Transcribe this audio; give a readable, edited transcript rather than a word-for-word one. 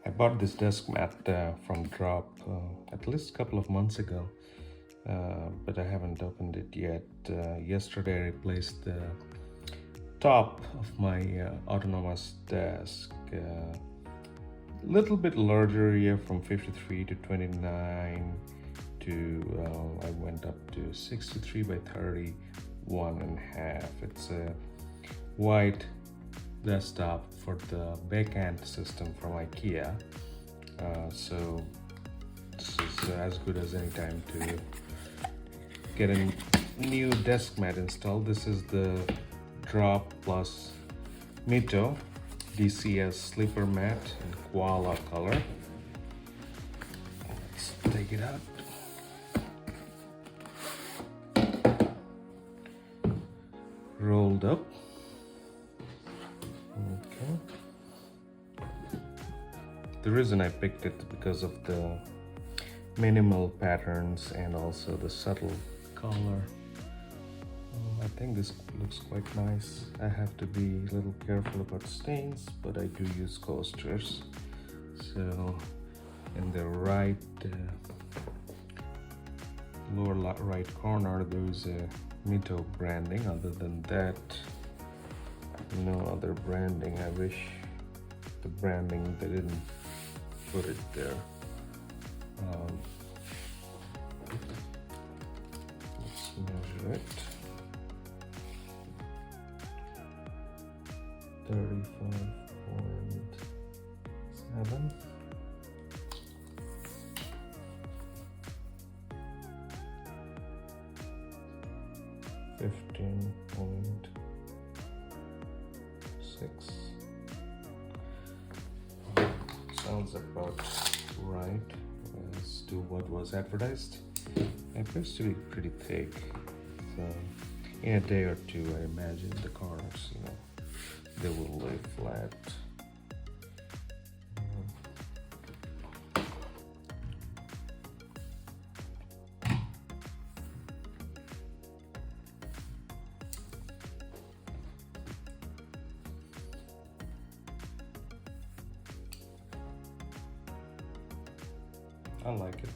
I bought this desk mat from Drop at least a couple of months ago, but I haven't opened it yet. Yesterday I replaced the top of my autonomous desk. Little bit larger here, from 53 to 29 to I went up to 63 by 31 and a half. It's a white desktop for the backhand system from IKEA, so this is as good as any time to get a new desk mat installed. This is the Drop+Mito DCS Sleeper mat in Koala color. Let's take it out. Rolled up. Okay. The reason I picked it because of the minimal patterns and also the subtle color. I think this looks quite nice. I have to be a little careful about stains, but I do use coasters. So in the right lower right corner there is a Mito branding. Other than that, no other branding. I wish the branding, they didn't put it there. Let's measure it. 35.7. Sounds about right as to what was advertised. It appears to be pretty thick, so in a day or two I imagine the corners, they will lay flat. I like it.